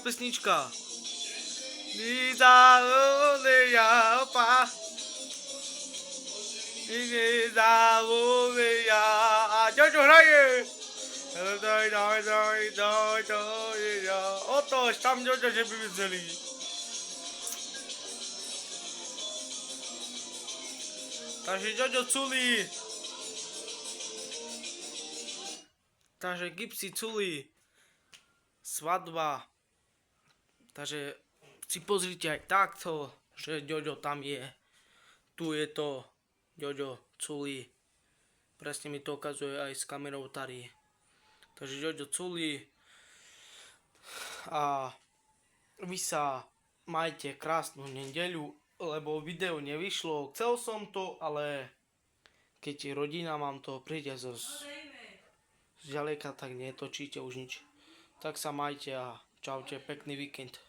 pesnička. Liza, ja, opa. Liza, ja. A Jojo hraje. Otož, tam Jojo, že by videli. Takže Jojo culí. Takže Gypsy culí. Svadba. Takže si pozrite aj takto, že Jojo tam je. Tu je to Jojo culí. Presne mi to ukazuje aj s kamerou Tari. Takže Jojo culí. A vy sa majte krásnu nedeľu, lebo video nevyšlo. Chcel som to, ale keď rodina vám to príde z ďaleka, tak netočíte už nič. Tak sa majte a čaute, pekný víkend.